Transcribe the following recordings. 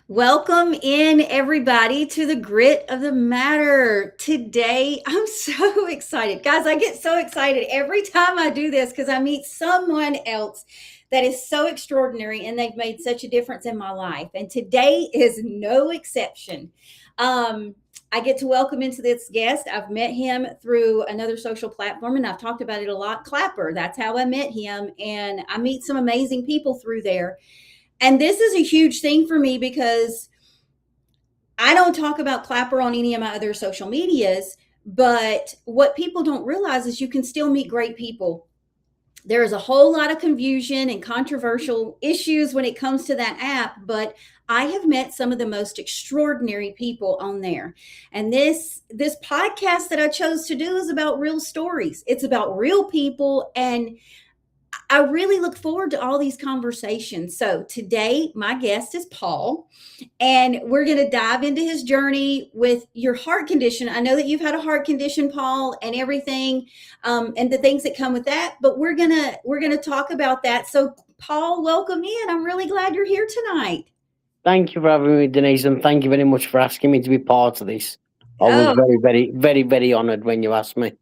Welcome in, everybody, to the Grit of the Matter. Today, I'm so excited. Guys, I get so excited every time I do this because I meet someone else that is so extraordinary and they've made such a difference in my life. And today is no exception. Um, I get to welcome into this guest. I've met him through another social platform and I've talked about it a lot. Clapper, that's how I met him. And I meet some amazing people through there. And this is a huge thing for me because I don't talk about Clapper on any of my other social medias, but what people don't realize is you can still meet great people. There is a whole lot of confusion and controversial issues when it comes to that app, but I have met some of the most extraordinary people on there. And this podcast that I chose to do is about real stories. It's about real people, and I really look forward to all these conversations. So today, my guest is Paul, and we're going to dive into his journey with your heart condition. I know that you've had a heart condition, Paul, and everything, and the things that come with that. But we're gonna talk about that. So, Paul, welcome in. I'm really glad you're here tonight. Thank you for having me, Denise, and thank you very much for asking me to be part of this. I was Oh, very honoured when you asked me.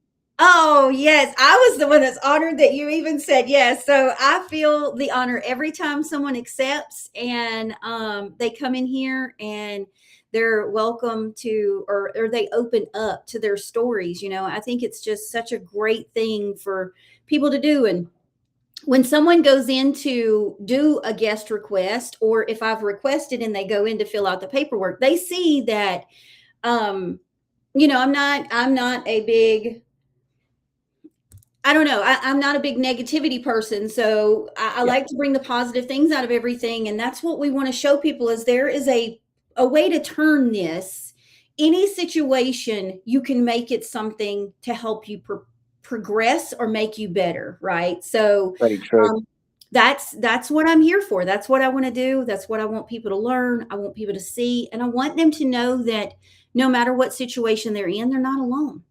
Oh, yes. I was the one that's honored that you even said yes. So I feel the honor every time someone accepts and they come in here and they're welcome to, or they open up to their stories. I think it's just such a great thing for people to do. And when someone goes in to do a guest request, or if I've requested and they go in to fill out the paperwork, they see that, um, I'm not a big, I don't know. I'm not a big negativity person, so I Yeah, like to bring the positive things out of everything, and that's what we want to show people. Is there is a way to turn this any situation you can make it something to help you progress or make you better, right? So very true. um, that's what I'm here for. That's what I want to do. That's what I want people to learn. I want people to see, and I want them to know that no matter what situation they're in, they're not alone.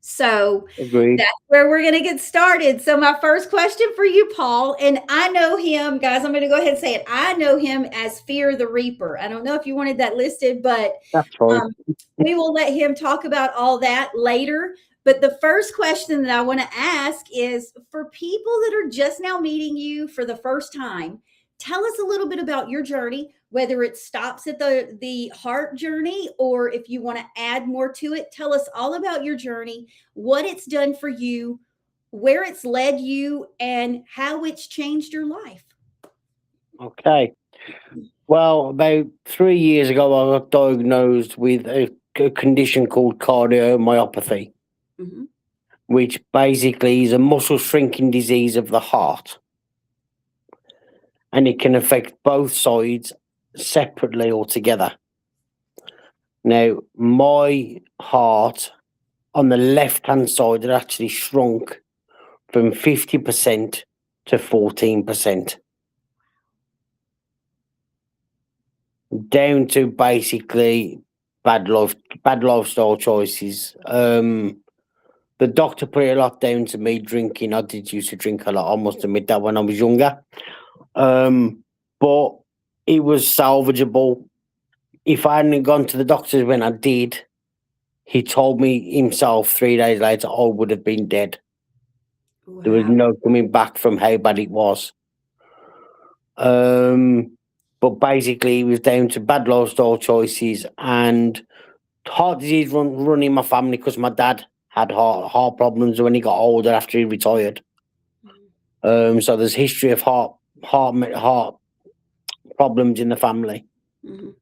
So Agreed. that's where we're going to get started. So, my first question for you, Paul, and I know him, guys, I'm going to go ahead and say it. I know him as Fear the Reaper. I don't know if you wanted that listed, but That's fine. um, we will let him talk about all that later. But the first question that I want to ask is for people that are just now meeting you for the first time, tell us a little bit about your journey, whether it stops at the heart journey or if you want to add more to it. Tell us all about your journey, what it's done for you, where it's led you, and how it's changed your life. Okay. Well, about 3 years ago, I got diagnosed with a condition called cardiomyopathy, Mhm. which basically is a muscle shrinking disease of the heart, and it can affect both sides separately or together. Now, my heart on the left hand side had actually shrunk from 50% to 14%, down to basically bad lifestyle choices. The doctor put it a lot down to me drinking. I did used to drink a lot. I must admit that when I was younger. But it was salvageable. If I hadn't gone to the doctors when I did, he told me himself 3 days later I would have been dead. There was Wow. no coming back from how bad it was. Um, but basically, it was down to bad lifestyle choices and heart disease running my family because my dad had heart problems when he got older after he retired. So there's history of heart problems in the family. Mhm.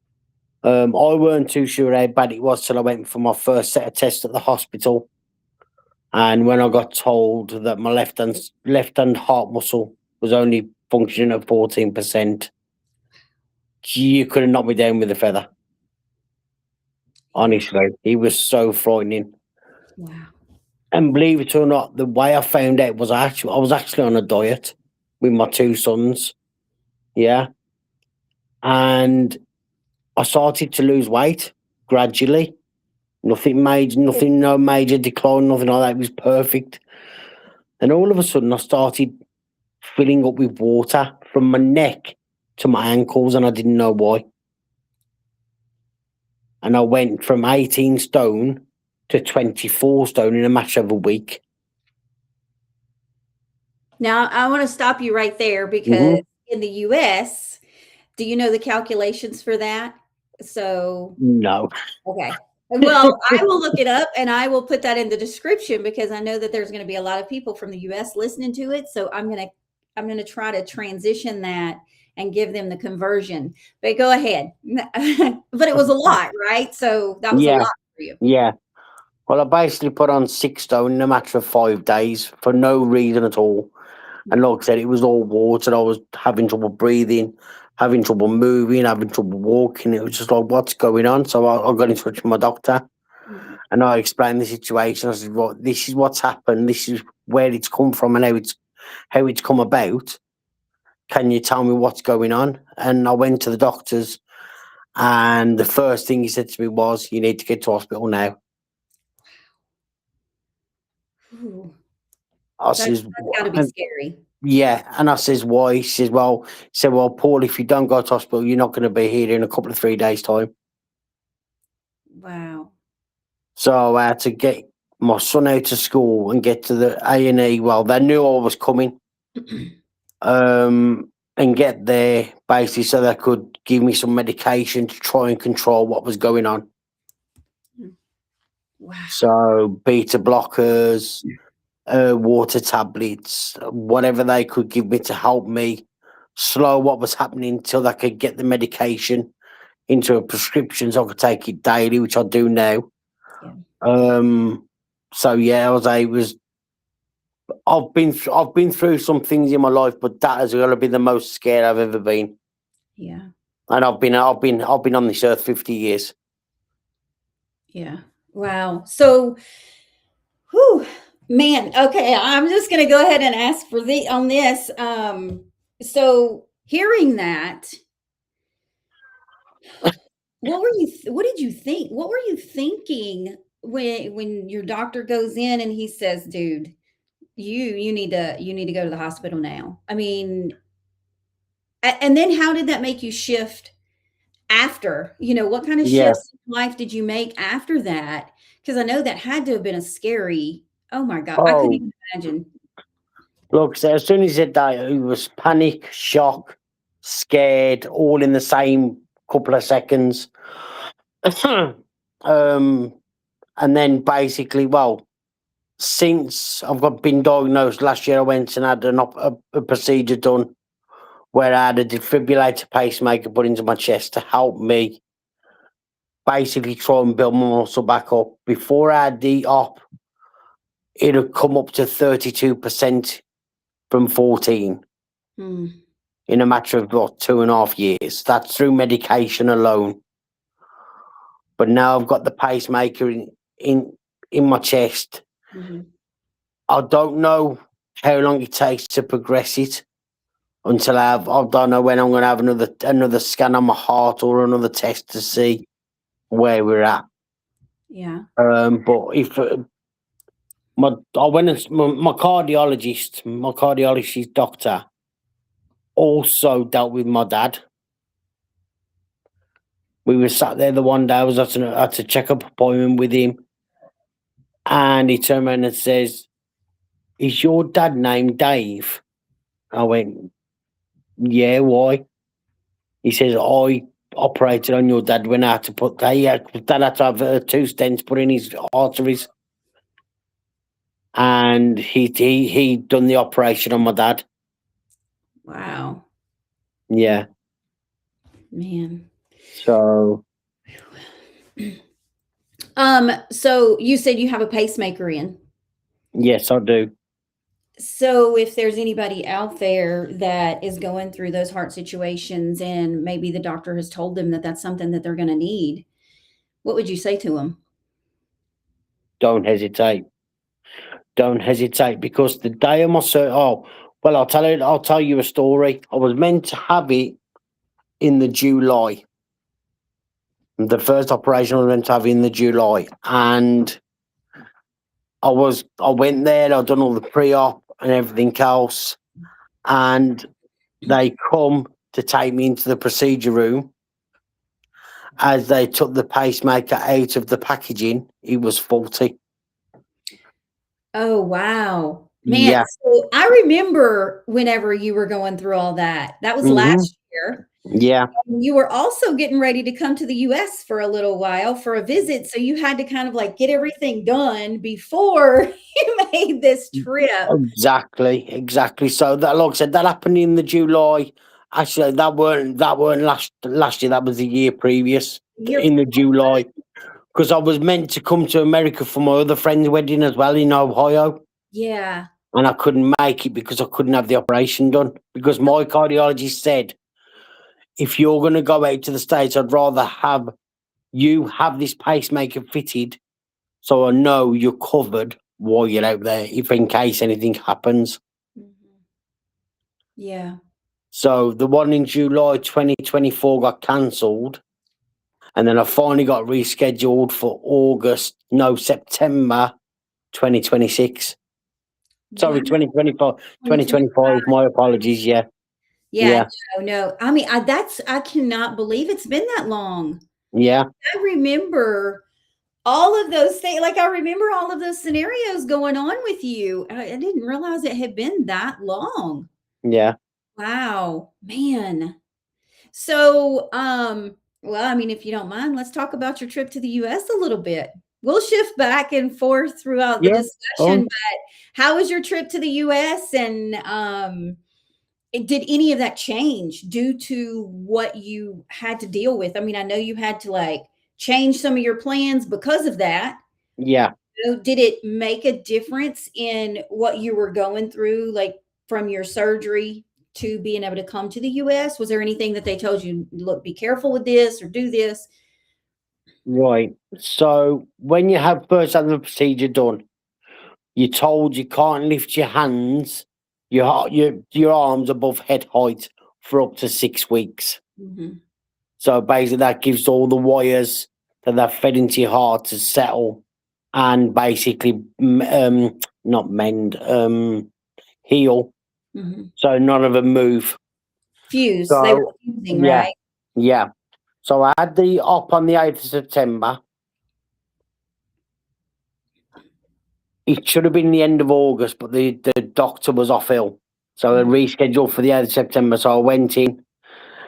I weren't too sure how bad it was till I went for my first set of tests at the hospital, and when I got told that my left hand heart muscle was only functioning at 14%, you could have knocked me down with a feather. Yeah. Honestly, it was so frightening. Wow. And believe it or not, the way I found out was I was actually on a diet with my two sons. Yeah. And I started to lose weight gradually. Nothing major, nothing, no major decline, nothing like that. It was perfect. Then all of a sudden I started filling up with water from my neck to my ankles and I didn't know why. and I went from 18 stone to 24 stone in a matter of a week. Now, I want to stop you right there because Hmm. in the US, do you know the calculations for that? So, No. okay. Well, I will look it up and I will put that in the description because I know that there's going to be a lot of people from the US listening to it. So I'm going to try to transition that and give them the conversion. But go ahead. But it was a lot, right? So that was a Yeah, lot for you. yeah. Well, I basically put on 6 stone in a matter of 5 days for no reason at all. And like I said, it was all water. I was having trouble breathing, having trouble moving, having trouble walking. It was just like, what's going on? So I got in touch with my doctor Mhm. and I explained the situation. I said, well, this is what's happened. This is where it's come from and how it's come about. Can you tell me what's going on? And I went to the doctors, and the first thing he said to me was, you need to get to hospital now. Ooh, I that, says, that's got to be scary. yeah, and I says, why? He said, well, Paul, if you don't go to hospital, you're not going to be here in a couple of 3 days' time. Wow. So I had to get my son out of school and get to the A&E. Well, they knew I was coming, and get there basically so they could give me some medication to try and control what was going on. Wow. So beta blockers, water tablets, whatever they could give me to help me slow what was happening until they could get the medication into a prescription so I could take it daily, which I do now. Yeah. So yeah, I've been through some things in my life, but that has got to be the most scared I've ever been. Yeah. And I've been on this earth 50 years. Yeah. Wow. So, whew, man. Okay, I'm just going to go ahead and ask for the on this. So hearing that, what did you think? What were you thinking when your doctor goes in and he says, "Dude, you need to go to the hospital now." I mean, and then how did that make you shift after? What kind of Yeah. shifts in life did you make after that? Because I know that had to have been a scary, oh my God, I couldn't Oh, even imagine. look, so as soon as he said that, it was panic, shock, scared, all in the same couple of seconds. um, and then basically, well, since been diagnosed last year, I went and had a procedure done where I had a defibrillator pacemaker put into my chest to help me basically try and build my muscle back up. Before I had the op, it had come up to 32% from 14 Mm, in a matter of what, 2.5 years. That's through medication alone. But now I've got the pacemaker in my chest. mhm. I don't know how long it takes to progress it until I don't know when I'm going to have another scan on my heart or another test to see where we're at. Yeah. But if I went and my cardiologist doctor also dealt with my dad. We were sat there the one day. I was at a checkup appointment with him, and he turned around and says, "Is your dad named Dave?" I went, "Yeah, why?" He says, "I operated on your dad when I had to put dad had to have 2 stents put in his arteries, and he done the operation on my dad." Wow, Yeah. man. So So you said you have a pacemaker in. yes, I do. So if there's anybody out there that is going through those heart situations and maybe the doctor has told them that that's something that they're going to need, what would you say to them? Don't hesitate. Don't hesitate, because the day of my well, I'll tell you a story. I was meant to have it in the July. The first operation I was meant to have in the July, and I went there. I'd done all the pre-op and everything else, and they come to take me into the procedure room, as they took the pacemaker out of the packaging, it was faulty. Oh, wow. Man, Yeah. so I remember whenever you were going through all that. That was Hmm. last year. Yeah. You were also getting ready to come to the US for a little while for a visit, so you had to kind of like get everything done before you made this trip. Exactly. So that, like I said, that happened in the July. Actually, that weren't last year. That was the year previous You're in the July, because I was meant to come to America for my other friend's wedding as well in Ohio, yeah. and I couldn't make it because I couldn't have the operation done because my cardiologist said, if you're going to go out to the States, I'd rather have you have this pacemaker fitted so I know you're covered while you're out there if in case anything happens. Mhm. Yeah. So the one in July 2024 got cancelled, and then I finally got rescheduled for September 2026. Wow. Sorry, 2025. 2025. My apologies. Yeah. Yeah, Yeah. no. I mean, I cannot believe it's been that long. Yeah. I remember all of those things. Like, I remember all of those scenarios going on with you. I didn't realize it had been that long. Yeah. Wow, man. So, well, I mean, if you don't mind, let's talk about your trip to the US a little bit. We'll shift back and forth throughout the Yeah. discussion, but how was your trip to the US? And did any of that change due to what you had to deal with? I mean, I know you had to like change some of your plans because of that. Yeah. So did it make a difference in what you were going through, like from your surgery to being able to come to the US? Was there anything that they told you, look, be careful with this or do this? Right. So when you have first had the procedure done, you're told you can't lift your hands, your arms above head height for up to 6 weeks. Mhm. So basically, that gives all the wires that are fed into your heart to settle and basically not mend, heal. Mhm. So none of them move. Fuse. They were So fusing, yeah, right? yeah. So I had the op on the 8th of September. It should have been the end of August, but the doctor was off ill. So I Mhm. rescheduled for the 8th of September. So I went in.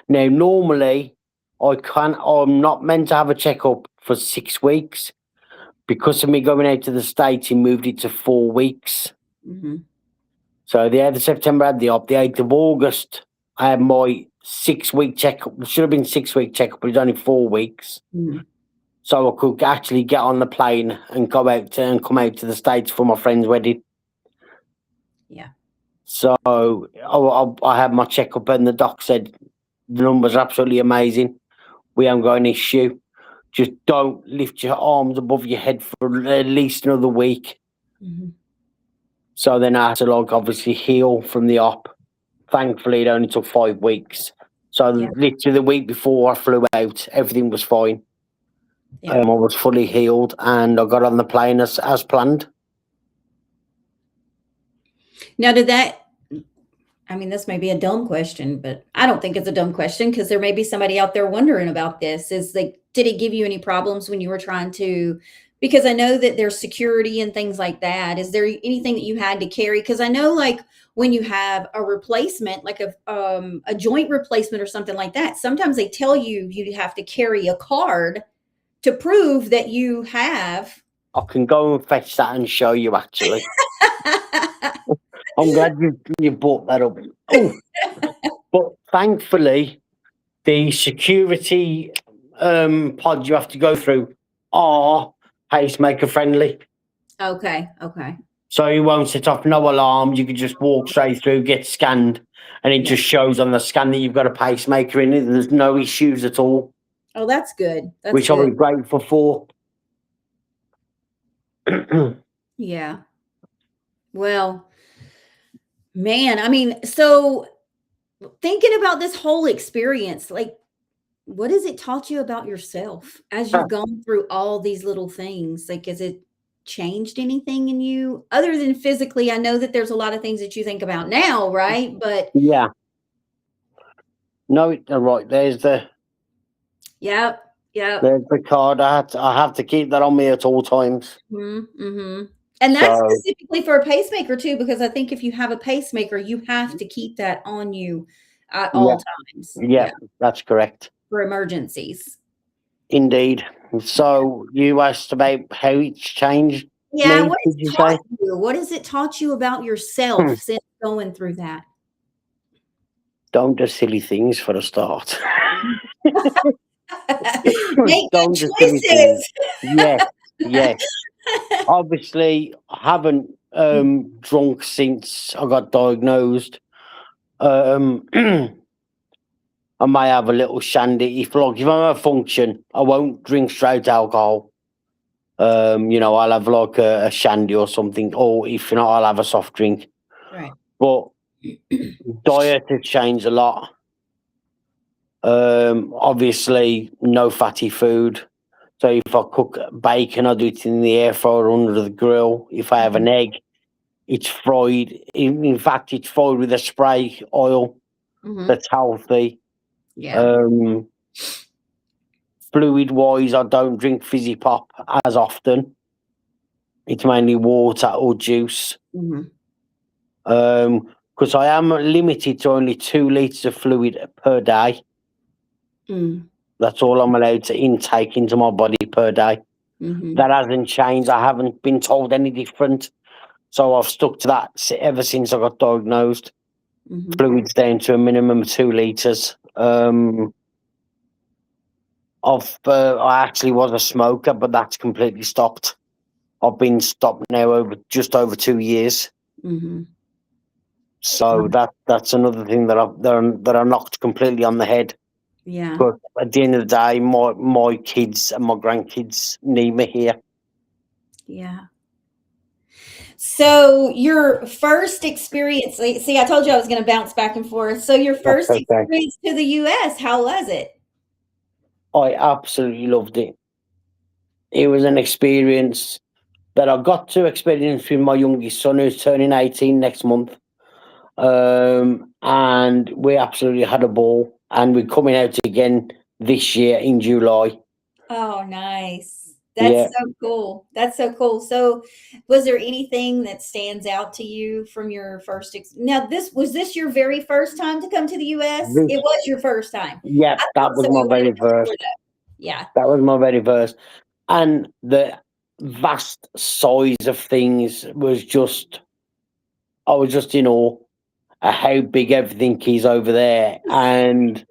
Now, normally, I'm not meant to have a checkup for 6 weeks. Because of me going out to the States, he moved it to 4 weeks. Mhm. So the 8th of September, I had the op. The 8th of August, I had my 6 week checkup. It should have been 6 week checkup, but it's only 4 weeks. Mhm. So I could actually get on the plane and and come out to the States for my friend's wedding. Yeah. So I had my checkup, and the doc said the numbers are absolutely amazing. We haven't got an issue. Just don't lift your arms above your head for at least another week. Mhm. So then I had to obviously heal from the op. Thankfully, it only took 5 weeks. So Yeah. literally the week before I flew out, everything was fine. Yeah. I was fully healed, and I got on the plane as planned. Now, did that I mean, this may be a dumb question, but I don't think it's a dumb question because there may be somebody out there wondering about this. Is like, did it give you any problems when you were trying to? Because I know that there's security and things like that. Is there anything that you had to carry? Because I know, like, when you have a replacement, like a joint replacement or something like that, sometimes they tell you you have to carry a card to prove that you have. I can go and fetch that and show you, actually. I'm glad you brought that up. Oh, but thankfully, the security pod you have to go through are pacemaker friendly. Okay. Okay. So you won't set off no alarm. You can just walk straight through, get scanned, and it Yeah. just shows on the scan that you've got a pacemaker in it. There's no issues at all, Oh, that's good. That's which I good. was grateful for. Yeah. Well, man, I mean, so thinking about this whole experience, like, what has it taught you about yourself as you've gone through all these little things? Like, has it changed anything in you other than physically? I know that there's a lot of things that you think about now, right? But Yeah. No, right. There's the yeah, Yep. There's the card. I have to keep that on me at all times. Mm-hmm. And that's So specifically for a pacemaker too, because I think if you have a pacemaker, you have to keep that on you at yeah, all times. yeah, Yeah, that's correct. for emergencies. Indeed. So you asked about how it's changed Yeah, me, what has did you taught say? you? What has it taught you about yourself Hmm. since going through that? Don't do silly things for a start. Make good Don't do silly things. choices. Yes, yes. Obviously, I haven't drunk since I got diagnosed. Um, I may have a little shandy. If I'm at a function, I won't drink straight alcohol. I'll have like a shandy or something, or if not, I'll have a soft drink. Right. But diet has changed a lot. Obviously, no fatty food. So if I cook bacon, I do it in the air fryer under the grill. If I have an Mhm. egg, it's fried. In fact, it's fried with a spray oil Mhm. that's healthy. Yeah. Um, Fluid wise, I don't drink fizzy pop as often. It's mainly water or juice. Mhm. Because I am limited to only 2 litres of fluid per day. Mm. That's all I'm allowed to intake into my body per day. Mhm. That hasn't changed. I haven't been told any different. So I've stuck to that ever since I got diagnosed. Mhm. Fluids down to a minimum of 2 litres. I actually was a smoker, but that's completely stopped. I've been stopped now over just over 2 years. Mhm. So that's another thing that I knocked completely on the head. Yeah. But at the end of the day, my kids and my grandkids need me here. Yeah. So your first experience, see, I told you I was going to bounce back and forth. So your That's first okay. experience to the US, how was it? I absolutely loved it. It was an experience that I got to experience with my youngest son, who's turning 18 next month. And we absolutely had a ball. And we're coming out again this year in July. Oh, nice. That's Yeah. so cool. That's so cool. So, was there anything that stands out to you from your first now this was this your very first time to come to the US? It This, was your first time. yeah, I that thought was so. my You went very before first. that. Yeah. That was my very first. And the vast size of things was just, I was just in awe at how big everything is over there. And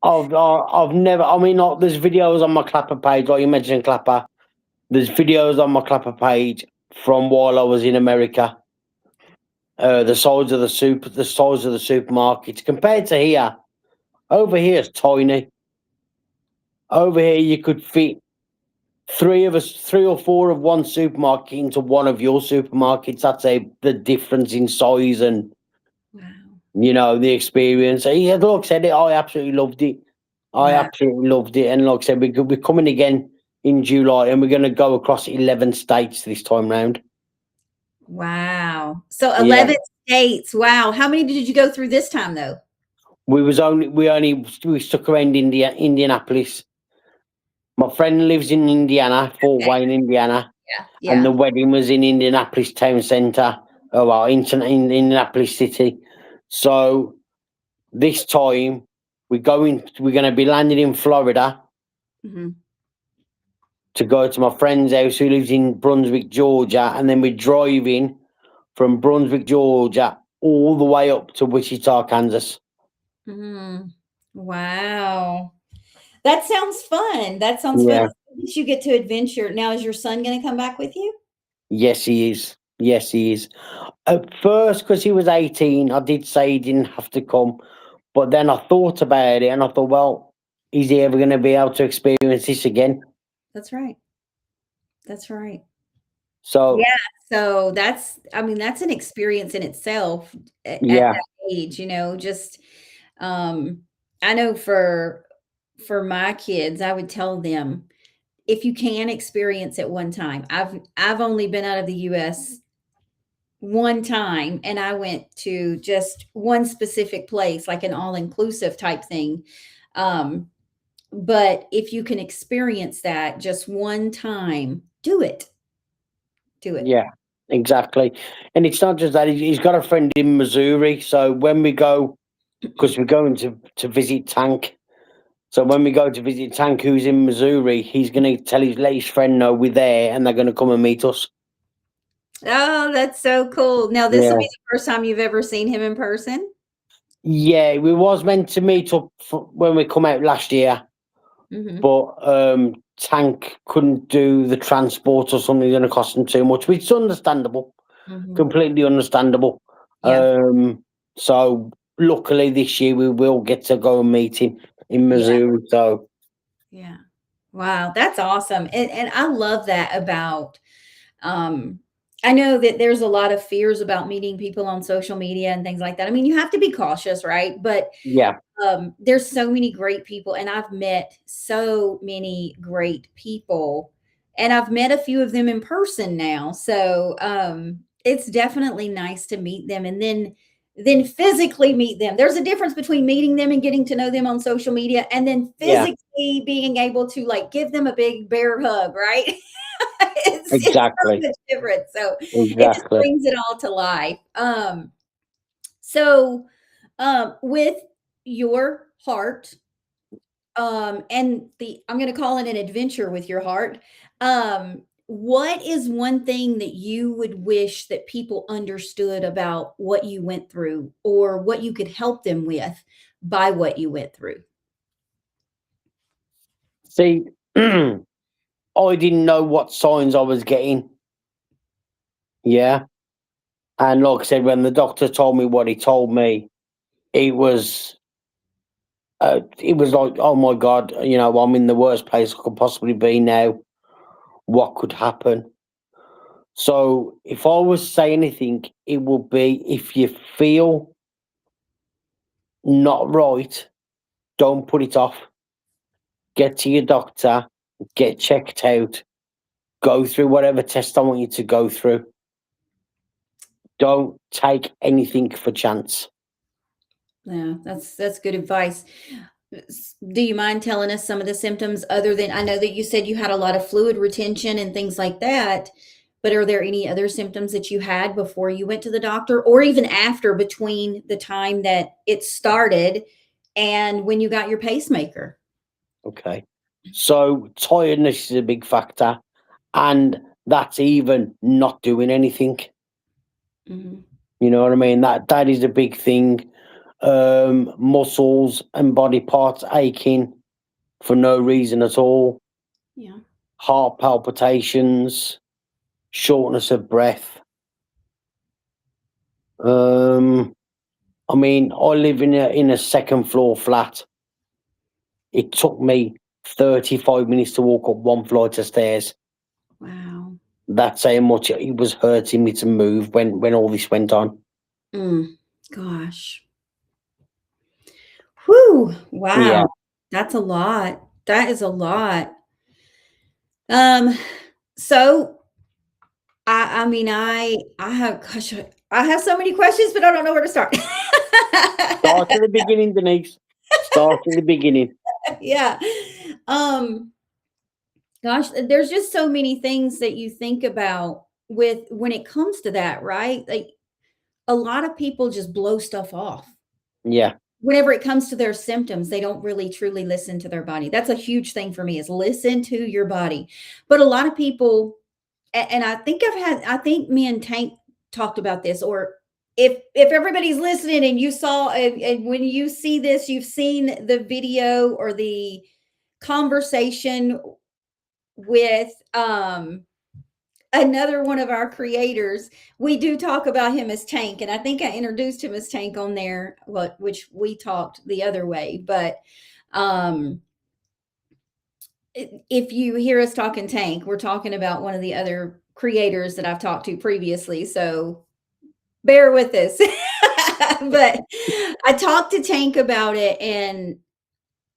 I've never, I mean, like, there's videos on my Clapper page, like you mentioned Clapper. There's videos on my Clapper page from while I was in America. The size of the supermarkets compared to here. Over here it's tiny. Over here you could fit three or four of one supermarket into one of your supermarkets. That's the difference in size and Wow. the experience. Yeah, like I said, I absolutely loved it. I Wow. absolutely loved it, and like I said, we're coming again in July, and we're going to go across 11 states this time round. Wow. So Yeah, 11 states. Wow. How many did you go through this time though? we stuck around Indianapolis. My friend lives in Indiana, Fort Okay. Wayne, Indiana, Yeah. and the Yeah. wedding was in Indianapolis town centre. Oh well, in Indianapolis city. So this time we're going to be landing in Florida Mhm. to go to my friend's house who lives in Brunswick, Georgia, and then we're driving from Brunswick, Georgia, all the way up to Wichita, Kansas. Mhm. Wow. That sounds fun. That sounds fun. Yeah, That you get to adventure. Now, is your son gonna come back with you? yes, he is. Yes, he is. At first, because he was 18, I did say he didn't have to come, but then I thought about it and I thought, well, is he ever going to be able to experience this again? That's right. That's right. Yeah. So, So that's, I mean, that's an experience in itself at yeah, that age, just, um, I know for my kids, I would tell them if you can experience it one time. I've only been out of the US one time and I went to just one specific place, like an all inclusive type thing. Um, But if you can experience that just one time, do it. Do it. Yeah, exactly. And it's not just that, he's got a friend in Missouri. So when we go, because we're going to visit Tank. So when we go to visit Tank, who's in Missouri, he's going to let his friend know we're there and they're going to come and meet us. Oh, that's so cool. Now, this will Yeah. be the first time you've ever seen him in person? Yeah, we was meant to meet up when we come out last year, Mhm, but Tank couldn't do the transport or something, going to cost him too much, which is understandable, mhm. completely understandable. Yeah, So luckily this year we will get to go and meet him in yeah, Missouri. So yeah. Wow, that's awesome, and I love that about, um I know that there's a lot of fears about meeting people on social media and things like that. I mean, you have to be cautious, right? But yeah, there's so many great people, and I've met so many great people, and I've met a few of them in person now. So it's definitely nice to meet them, and then physically meet them. There's a difference between meeting them and getting to know them on social media, and then yeah, physically being able to like give them a big bear hug, right? It's so exactly, much different. So it just exactly. brings it all to life. So with your heart, and the I'm going to call it an adventure with your heart. What is one thing that you would wish that people understood about what you went through, or what you could help them with by what you went through? See, I didn't know what signs I was getting. Yeah, and like I said, when the doctor told me what he told me, it was it was like, oh my god, I'm in the worst place I could possibly be now. What could happen? So if I was to say anything, it would be, if you feel not right, don't put it off. Get to your doctor, get checked out, go through whatever test I want you to go through. Don't take anything for chance. Yeah, that's good advice. Do you mind telling us some of the symptoms, other than, I know that you said you had a lot of fluid retention and things like that, but are there any other symptoms that you had before you went to the doctor, or even after, between the time that it started and when you got your pacemaker? Okay. So tiredness is a big factor, and that's even not doing anything. Mhm. You know what I mean? That is a big thing. Muscles and body parts aching for no reason at all. Yeah. Heart palpitations, shortness of breath. Um, I mean, I live in a second floor flat. It took me 35 minutes to walk up one flight of stairs. Wow. That's how much it was hurting me to move when all this went on. Mm. Gosh. Whew. Yeah. Wow. That's a lot. That is a lot. Um, so I mean, I have, gosh, I have so many questions, but I don't know where to start. Start at the beginning, Denise. Start at the beginning. Yeah. Um, gosh, there's just so many things that you think about with when it comes to that, right? Like, a lot of people just blow stuff off. Yeah. Whenever it comes to their symptoms, they don't really truly listen to their body. That's a huge thing for me, is listen to your body. But a lot of people, and I think me and Tank talked about this, or if everybody's listening and you saw, and when you see this, you've seen the video or the conversation with another one of our creators. We do talk about him as Tank, and I think I introduced him as Tank on there, which we talked the other way. But um if you hear us talking Tank, we're talking about one of the other creators that I've talked to previously. So bear with us. But I talked to Tank about it, and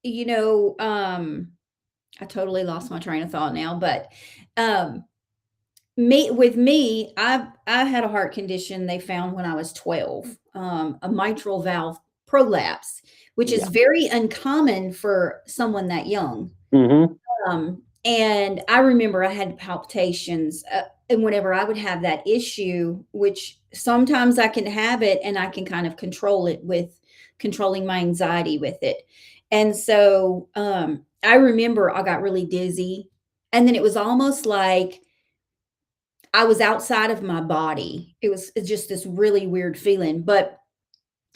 I totally lost my train of thought now. But um I had a heart condition they found when I was 12, a mitral valve prolapse, which is Yeah. very uncommon for someone that young. Mm-hmm. And I remember I had palpitations, and whenever I would have that issue, which sometimes I can have it and I can kind of control it with controlling my anxiety with it. And so I remember I got really dizzy, and then it was almost like I was outside of my body. It's just this really weird feeling. But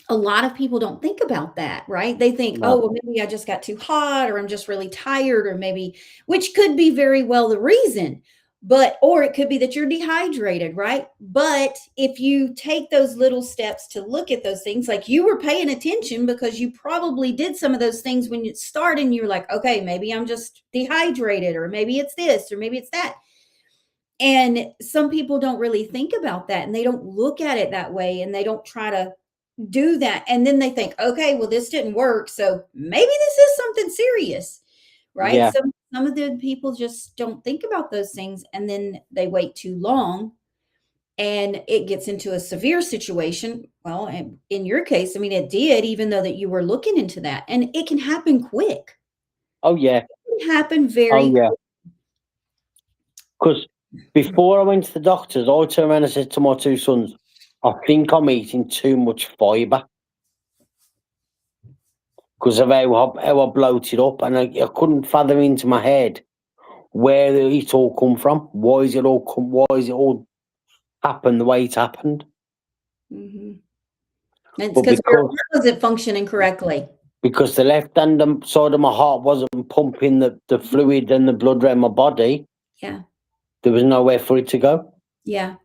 a lot of people don't think about that, right? They think, oh, No. well, maybe I just got too hot, or I'm just really tired, or maybe, which could be very well the reason. But, or it could be that you're dehydrated, right? But if you take those little steps to look at those things, like you were paying attention because you probably did some of those things when you started, and you're like, okay, maybe I'm just dehydrated, or maybe it's this, or maybe it's that. And some people don't really think about that, and they don't look at it that way, and they don't try to do that. And then they think, okay, well, this didn't work. So maybe this is something serious, right? Yeah. Some of the people just don't think about those things, and then they wait too long and it gets into a severe situation. Well, and in your case, I mean, it did, even though that you were looking into that, and it can happen quick. Oh yeah. It can happen Oh very yeah. Because before I went to the doctors, I turned around and said to my two sons, I think I'm eating too much fibre because of how I bloated up, and I couldn't fathom into my head where it all come from. Why is it all come? Why is it all happened the way it happened? Mhm. And it's But because your because heart wasn't functioning correctly. the left hand side of my heart wasn't pumping the fluid and the blood around my body, Yeah. there was nowhere for it to go. Yeah.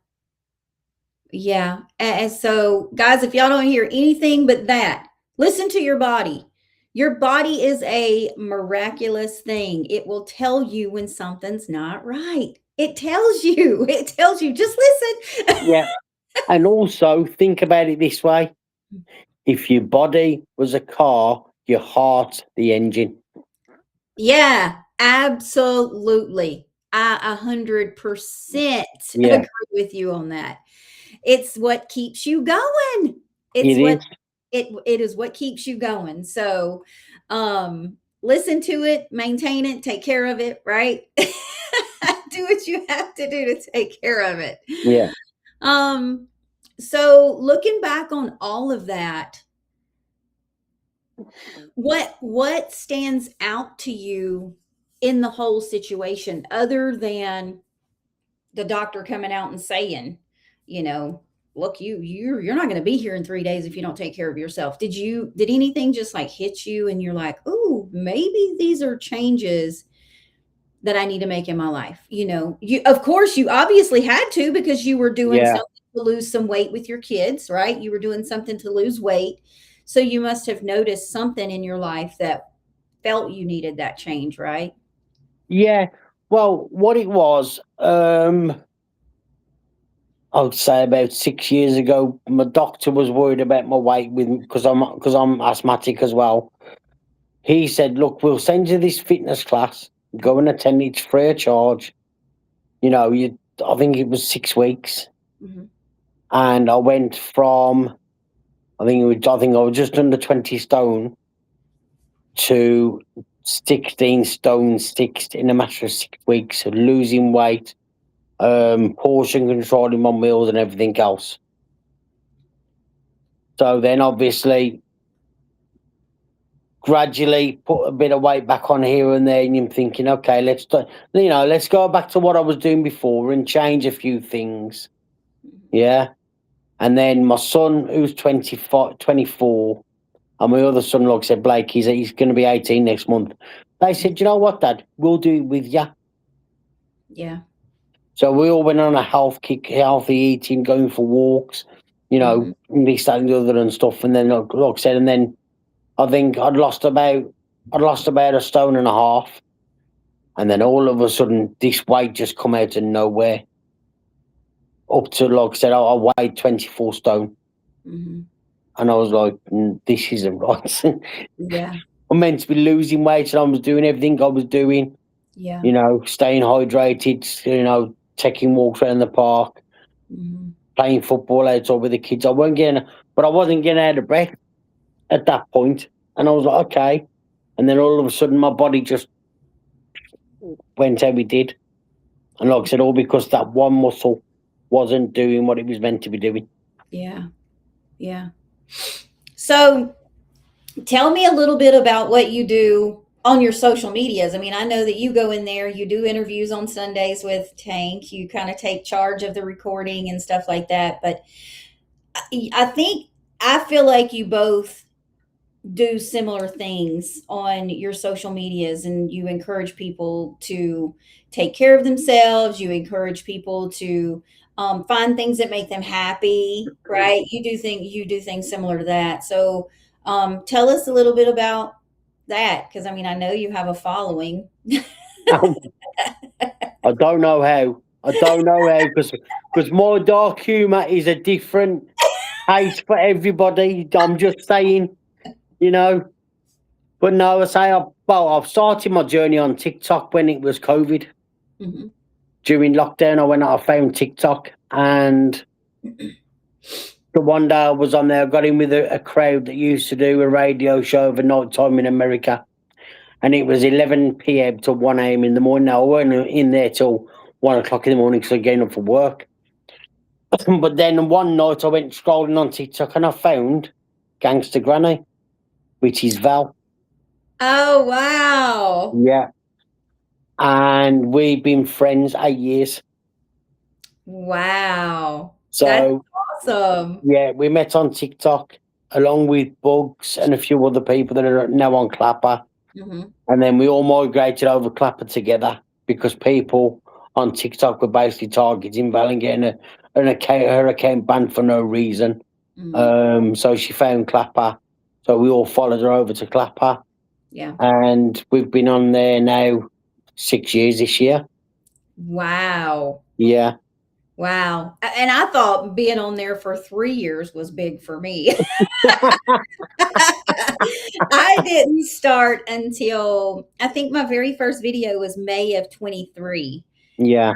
Yeah. And so, guys, if y'all don't hear anything but that, listen to your body. Your body is a miraculous thing. It will tell you when something's not right. It tells you. It tells you. Just listen. Yeah. And also think about it this way. If your body was a car, your heart the engine. Yeah, absolutely. I 100% Yeah, agree with you on that. It's what keeps you going. It's it what is. it is what keeps you going. So, listen to it, maintain it, take care of it, right? Do what you have to do to take care of it. Yeah. Um, so looking back on all of that, what stands out to you in the whole situation other than the doctor coming out and saying, you know, look, you're not going to be here in 3 days if you don't take care of yourself. Did anything just like hit you and you're like, oh, maybe these are changes that I need to make in my life? You know, you, of course, you obviously had to, because you were doing Yeah. something to lose some weight with your kids, right? You were doing something to lose weight. So you must have noticed something in your life that felt you needed that change, right? Yeah. Well, what it was, I would say about 6 years ago, my doctor was worried about my weight because I'm asthmatic as well. He said, "Look, we'll send you this fitness class. Go and attend it free of charge. You know, you. I think it was 6 weeks, Mhm. and I went from I think I was just under 20 stone to 16 stone 6 in a matter of 6 weeks, of losing weight, portion controlling my meals and everything else. So then obviously gradually put a bit of weight back on here and there, and you're thinking, okay, let's go back to what I was doing before and change a few things. Yeah. And then my son, who's 24, and my other son, like I said, Blake, he's going to be 18 next month. They said, you know what, Dad, we'll do it with you. Yeah. So we all went on a health kick, healthy eating, going for walks, Mhm. this, that, and the other and stuff. And then, like I said, and then I think I'd lost about a stone and a half. And then all of a sudden, this weight just come out of nowhere. Up to, like I said, I weighed 24 stone. Mhm. And I was like, this isn't right. Yeah. I'm meant to be losing weight, and I was doing everything I was doing, Yeah. staying hydrated, taking walks around the park, Mhm. playing football outside with the kids. But I wasn't getting out of breath. at that point. And I was like, okay. And then all of a sudden, my body just went how it did. And like I said, all because that one muscle wasn't doing what it was meant to be doing. Yeah. Yeah. So tell me a little bit about what you do on your social medias. I mean, I know that you go in there, you do interviews on Sundays with Tank, you kind of take charge of the recording and stuff like that. But I feel like you both do similar things on your social medias, and you encourage people to take care of themselves. You encourage people to find things that make them happy, right? You do things similar to that. So tell us a little bit about that, because I mean, I know you have a following. I don't know how. I don't know how because my dark humour is a different taste for everybody. I'm just saying, you know. But no, I've started my journey on TikTok when it was COVID. Mm-hmm. During lockdown, I found TikTok, and the one day I was on there, I got in with a crowd that used to do a radio show over night time in America, and it was 11 p.m. to 1 a.m. in the morning. Now, I weren't in there till 1 o'clock in the morning because I was getting up for work. But then one night I went scrolling on TikTok and I found Gangster Granny, which is Val. Oh, wow. Yeah. And we've been friends 8 years. Wow. So that's awesome. yeah, we met on TikTok along with Bugs and a few other people that are now on Clapper. Mm-hmm. And then we all migrated over Clapper together because people on TikTok were basically targeting Val and getting her account banned for no reason. Mm-hmm. So she found Clapper. So we all followed her over to Clapper. Yeah. And we've been on there now 6 years this year. Wow. Yeah. Wow. And I thought being on there for 3 years was big for me. I didn't start until I think my very first video was May of 23. Yeah.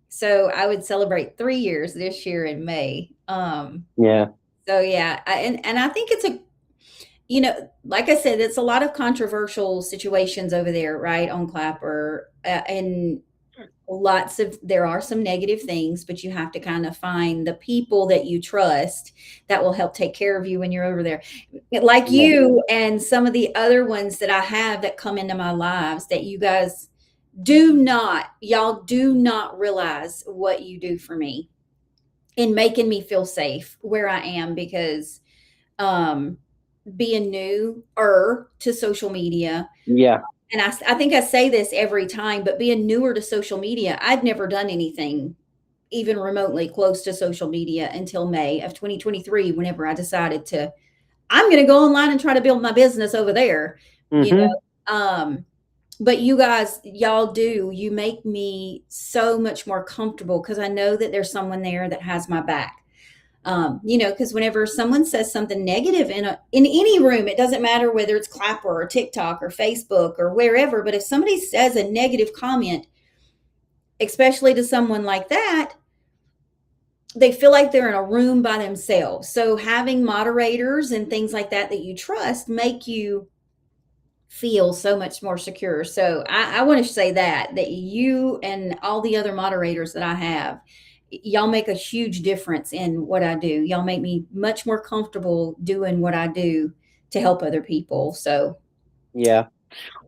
So I would celebrate 3 years this year in May. Yeah. So yeah, and I think it's like I said, it's a lot of controversial situations over there, right, on Clapper, and there are some negative things, but you have to kind of find the people that you trust that will help take care of you when you're over there. Like you and some of the other ones that I have that come into my lives that you guys y'all do not realize what you do for me in making me feel safe where I am, because being newer to social media. Yeah. And I think I say this every time, but being newer to social media, I'd never done anything even remotely close to social media until May of 2023, whenever I decided I'm going to go online and try to build my business over there, Mm-hmm. But you make me so much more comfortable because I know that there's someone there that has my back. Because whenever someone says something negative in any room, it doesn't matter whether it's Clapper or TikTok or Facebook or wherever, but if somebody says a negative comment, especially to someone like that, they feel like they're in a room by themselves. So having moderators and things like that you trust make you feel so much more secure. So I want to say that you and all the other moderators that I have, y'all make a huge difference in what I do. Y'all make me much more comfortable doing what I do to help other people. So yeah.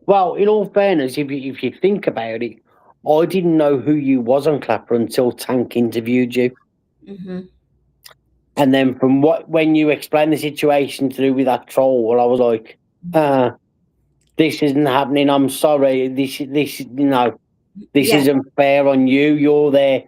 Well, in all fairness, if you think about it, I didn't know who you was on Clapper until Tank interviewed you. Mm-hmm. And then when you explained the situation to do with that troll, I was like, this isn't happening. I'm sorry. This isn't fair on you. You're there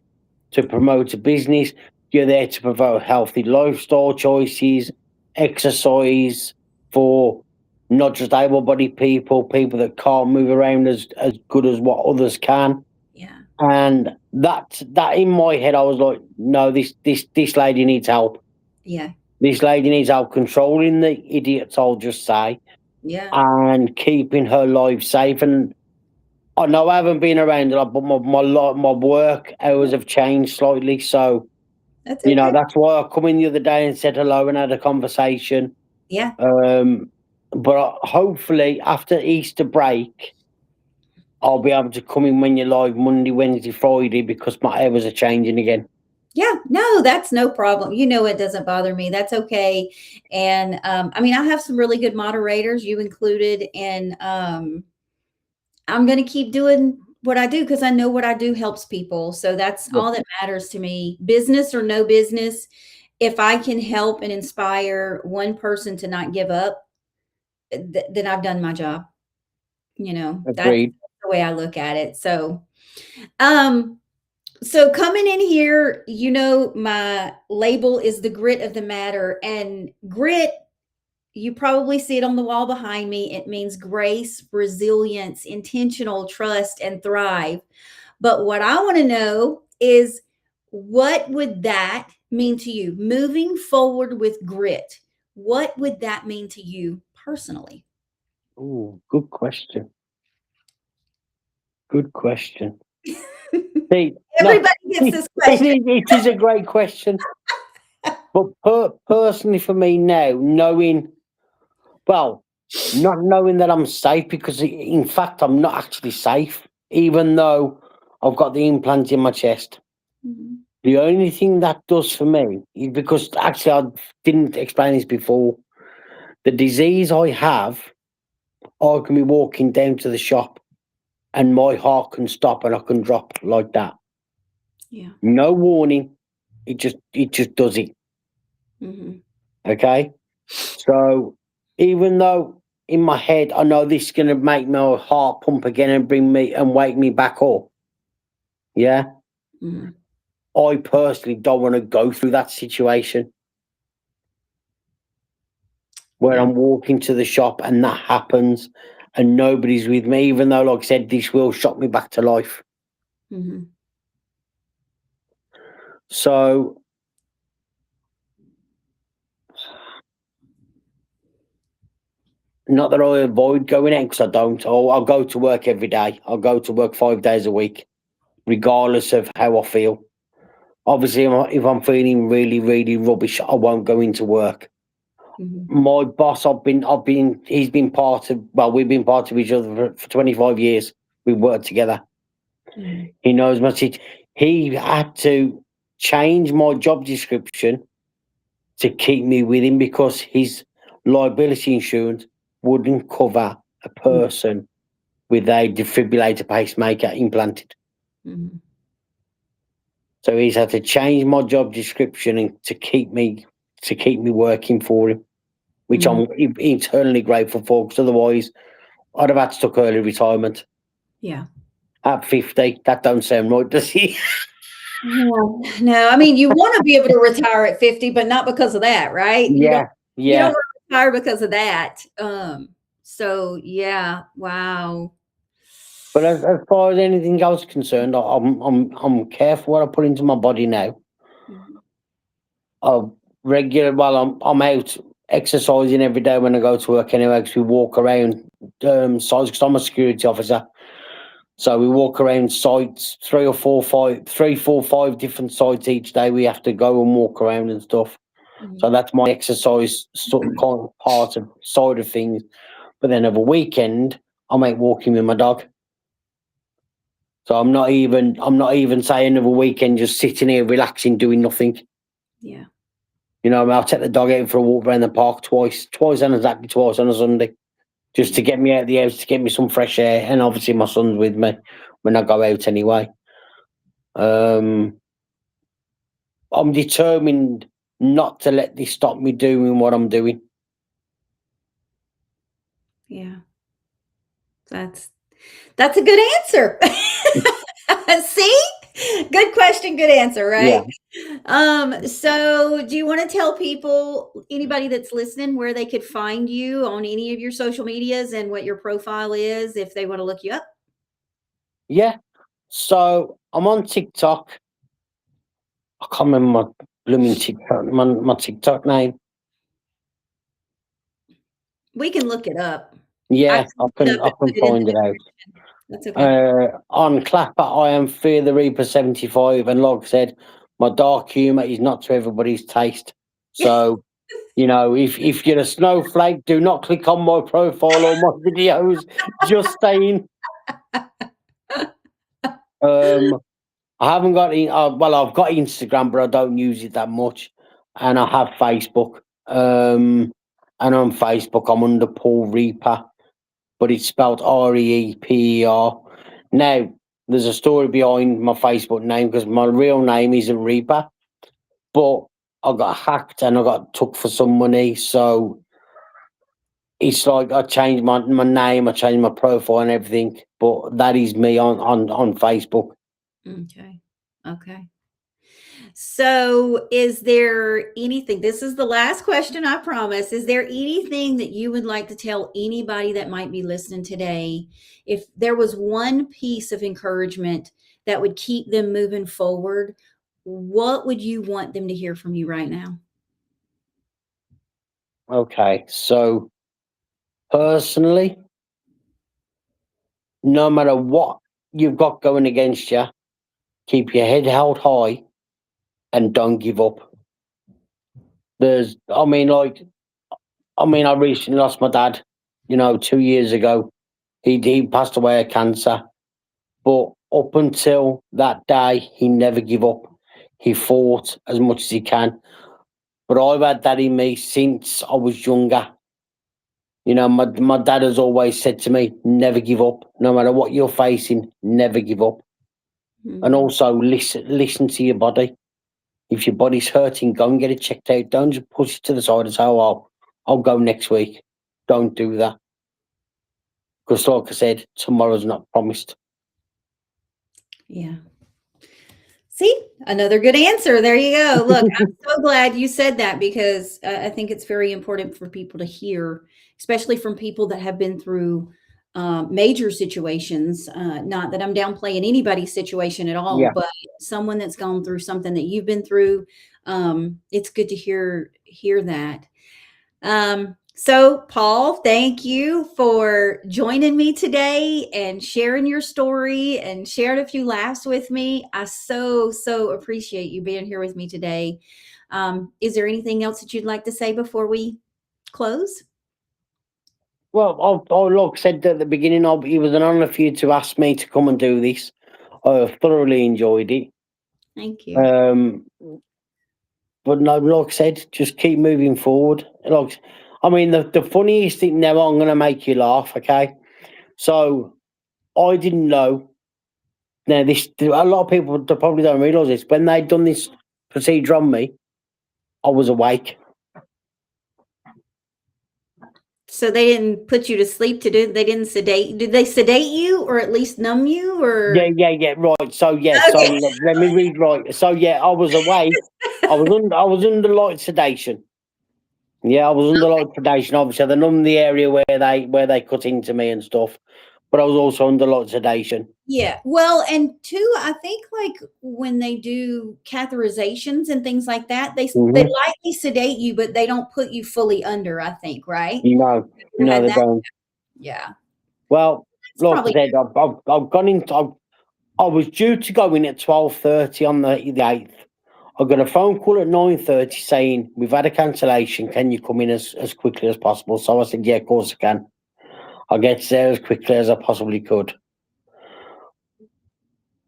to promote a business. You're there to promote healthy lifestyle choices, exercise for not just able-bodied people that can't move around as good as what others can. Yeah. And that in my head, I was like, no, this lady needs help. Yeah. This lady needs help controlling the idiots, I'll just say. Yeah. And keeping her life safe. And I know I haven't been around a lot, but my work hours have changed slightly. So, That's okay. that's why I come in the other day and said hello and had a conversation. Yeah. But hopefully after Easter break, I'll be able to come in when you're live Monday, Wednesday, Friday because my hours are changing again. Yeah, no, that's no problem. You know, it doesn't bother me. That's okay. And I mean, I have some really good moderators, you included, and I'm going to keep doing what I do because I know what I do helps people. So that's Yeah. all that matters to me, business or no business. If I can help and inspire one person to not give up, then I've done my job. You know, that's Agreed. the way I look at it. Um, so coming in here, you know, my label is the grit of the matter, and grit, you probably see it on the wall behind me. It means grace, resilience, intentional, trust, and thrive. But what I want to know is, what would that mean to you moving forward with grit? What would that mean to you personally? Oh, good question. Good question. See, no, Everybody gets it this question. is a great question. But personally, for me now, well, not knowing that I'm safe because, in fact, I'm not actually safe, even though I've got the implant in my chest. Mhm. The only thing that does for me is because actually I didn't explain this before. The disease I have, I can be walking down to the shop and my heart can stop and I can drop like that. Yeah. No warning. It just does it. Hmm. Okay. So even though in my head I know this is gonna make my heart pump again and bring me and wake me back up, yeah, Hmm. I personally don't want to go through that situation where Yeah. I'm walking to the shop and that happens and nobody's with me, even though, like I said, this will shock me back to life. Hmm. So, not that I avoid going out because I don't. I'll go to work every day. I'll go to work 5 days a week, regardless of how I feel. Obviously, if I'm feeling really, really rubbish, I won't go into work. Hmm. My boss, he's been part of, well, we've been part of each other for 25 years. We've worked together. Hmm. He knows my he had to change my job description to keep me with him because his liability insurance wouldn't cover a person with a defibrillator pacemaker implanted. Hmm. So he's had to change my job description and to keep me working for him, which Hmm. I'm eternally grateful for. Because otherwise, I'd have had to take early retirement Yeah. at 50. That don't sound right, does it? No, no, I mean, you want to be able to retire at 50, but not because of that, right? Yeah, You don't yeah. want to retire because of that. So yeah, wow. But as far as anything else concerned, I'm careful what I put into my body now. Mhm. I'm well, I'm out exercising every day when I go to work anyway. Because we walk around sites. Because I'm a security officer, so we walk around sites, 3, 4, 5 different sites each day. We have to go and walk around and stuff. So Mhm. that's my exercise sort of kind of part of side of things. But then over weekend, I'm out walking with my dog. So I'm not even saying of a weekend just sitting here relaxing, doing nothing. Yeah. I'll take the dog out for a walk around the park twice and exactly twice on a Sunday, just to Yeah. get me out of the house, to get me some fresh air, and obviously my son's with me when I go out anyway. Um, I'm determined not to let this stop me doing what I'm doing. Yeah. That's that's a good answer. See? Good question, good answer, Yeah, right? So do you want to tell people, anybody that's listening, where they could find you on any of your social medias and what your profile is if they want to look you up? yeah. So I'm on TikTok. I can't remember my blooming TikTok, my TikTok name. We can look it up. I Yeah, can I look it can up I and put can it in find the it out. description. That's okay. On Clapper, I am Fear the Reaper 75, and like I said, my dark humour is not to everybody's taste. So If you're a snowflake, do not click on my profile or my videos. Just saying. Um, I haven't got well, I've got Instagram, but I don't use it that much, and I have Facebook. And on Facebook, I'm under Paul Reaper, but it's spelled Reeper. Now, there's a story behind my Facebook name because my real name isn't Reaper, but I got hacked and I got took for some money, so it's like I changed my name, I changed my profile and everything, but that is me on Facebook. Okay. Okay. So, is there anything? This is the last question, I promise. Is there anything that you would like to tell anybody that might be listening today? If there was one piece of encouragement that would keep them moving forward, what would you want them to hear from you right now? Okay, so personally, no matter what you've got going against you, keep your head held high and don't give up. I recently lost my dad, 2 years ago. He passed away of cancer. But up until that day, he never gave up. He fought as much as he can. But I've had that in me since I was younger. My dad has always said to me, never give up. No matter what you're facing, never give up. And also listen to your body. If your body's hurting, go and get it checked out. Don't just push it to the side and say, oh, I'll go next week. Don't do that. Because like I said, tomorrow's not promised. Yeah. See, another good answer. There you go. Look, I'm so glad you said that because I think it's very important for people to hear, especially from people that have been through major situations. Not that I'm downplaying anybody's situation at all, Yeah. but someone that's gone through something that you've been through. It's good to hear that. So, Paul, thank you for joining me today and sharing your story and sharing a few laughs with me. I so appreciate you being here with me today. Is there anything else that you'd like to say before we close? Well, like I said at the beginning, it was an honour for you to ask me to come and do this. I thoroughly enjoyed it. Thank you. But no, like I said, just keep moving forward. The funniest thing now, I'm going to make you laugh, okay? So, I didn't know. Now, a lot of people probably don't realise this. When they'd done this procedure on me, I was awake. So they didn't put you to sleep they didn't sedate. Did they sedate you or at least numb you or? Yeah, right. So, Okay. let me read right. So, I was awake. I was under light sedation. Yeah, I was under light sedation. Obviously, they numbed the area where they cut into me and stuff, but I was also under light sedation. Yeah. Well, and two, I think like when they do catheterizations and things like that, they lightly sedate you, but they don't put you fully under, I think, right? No, they don't. Yeah. Well, It's like I probably said, I've gone into. I was due to go in at 12:30 on the 8th. I got a phone call at 9:30 saying we've had a cancellation. Can you come in as quickly as possible? So I said, yeah, of course I can. I'll get there as quickly as I possibly could.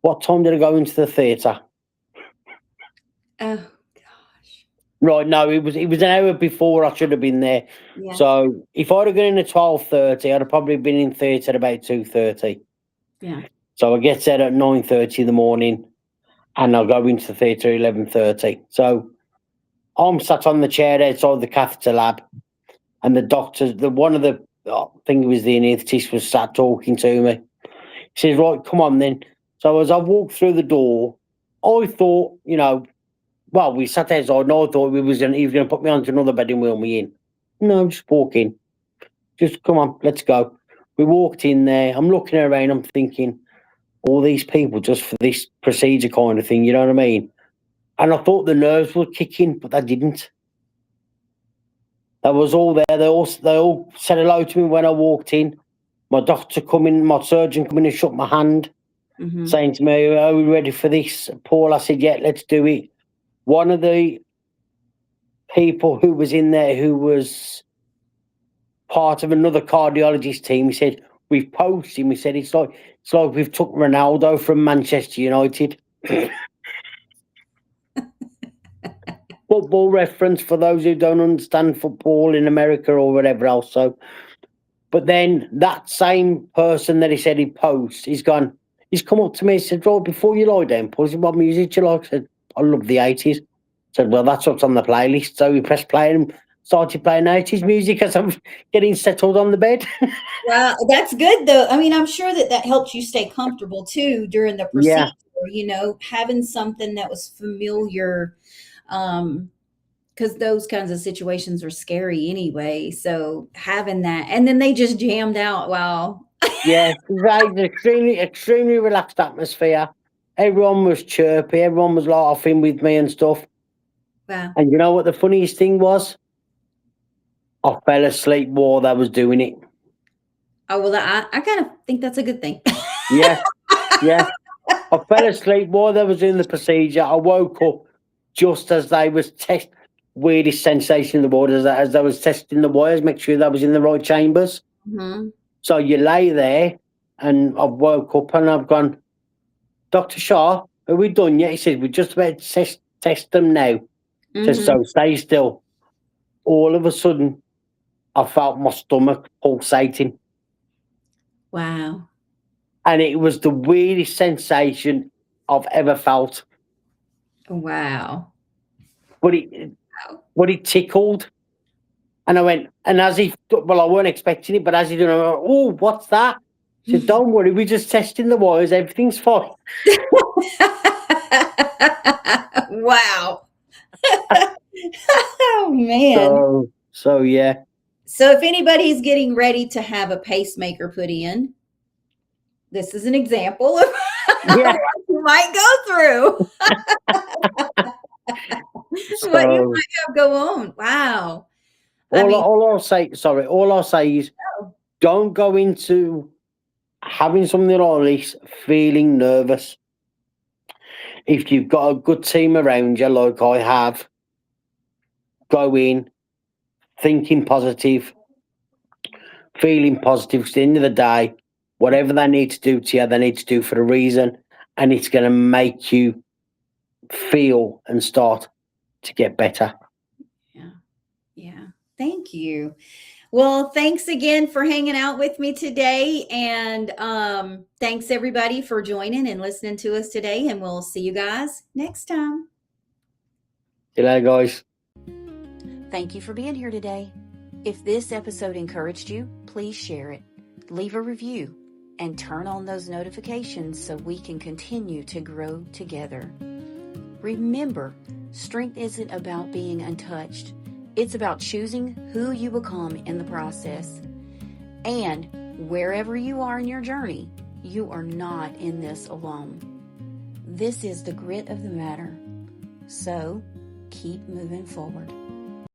What time did I go into the theatre? oh gosh. Right, no, it was an hour before I should have been there. Yeah. So if I'd have gone in at 12:30, I'd have probably been in theatre at about 2:30. Yeah. So I get there at 9:30 in the morning, and I'll go into the theatre at 11:30. So I'm sat on the chair outside the catheter lab, and the doctor, one of the, I think it was the anaesthetist, was sat talking to me. He says, right, come on then. So as I walked through the door, I thought, we sat outside and I thought he was going to put me onto another bed and wheel me in. No, I'm just walking. Just come on, let's go. We walked in there. I'm looking around, I'm thinking, all these people just for this procedure kind of thing, you know what I mean? And I thought the nerves were kicking, but they didn't. They was all there. They all said hello to me when I walked in. My surgeon come in and shook my hand, saying to me, are we ready for this? Paul, I said, yeah, let's do it. One of the people who was in there who was part of another cardiologist team. He said, we've poached him. He said, it's like we've took Ronaldo from Manchester United. Football reference for those who don't understand football in America or whatever else. So, but then that same person that he said he poached, he's come up to me and said, right, before you lie down, Paul, what music do you like? I said, I love the 80s. I said, well, that's what's on the playlist. So we pressed play and started playing 80s music as I'm getting settled on the bed. Well, that's good though. I mean, I'm sure that helps you stay comfortable too during the procedure, Yeah. Having something that was familiar, because those kinds of situations are scary anyway. So having that, and then they just jammed out. Wow. Yeah, right. Extremely relaxed atmosphere. Everyone was chirpy. Everyone was laughing with me and stuff. Wow. And you know what the funniest thing was? I fell asleep while they was doing it. Oh, well, I kind of think that's a good thing. Yeah, yeah. I fell asleep while they was doing the procedure. I woke up just as they was weirdest sensation in the world as they was testing the wires, make sure that was in the right chambers. Mm-hmm. So you lay there, and I woke up and I've gone, Dr. Shaw, are we done yet? He said, we're just about to test them now. Just so stay still. All of a sudden, I felt my stomach pulsating. Wow. And it was the weirdest sensation I've ever felt. Wow. But it tickled. And I went, and I weren't expecting it, but as he did, I went, oh, what's that? He said, don't worry, we're just testing the wires. Everything's fine. Wow. Oh, man. So, yeah. So if anybody's getting ready to have a pacemaker put in, this is an example of what you might go through. What you might have go on. Wow. All I'll say is don't go into having something like this feeling nervous. If you've got a good team around you, like I have, go in thinking positive, feeling positive. 'Cause at the end of the day, whatever they need to do to you, they need to do for a reason, and it's going to make you feel and start to get better. Yeah. Thank you. Well, thanks again for hanging out with me today. And thanks everybody for joining and listening to us today. And we'll see you guys next time. See you later, guys. Thank you for being here today. If this episode encouraged you, please share it, leave a review, and turn on those notifications so we can continue to grow together. Remember, strength isn't about being untouched. It's about choosing who you become in the process. And wherever you are in your journey, you are not in this alone. This is the grit of the matter. So keep moving forward.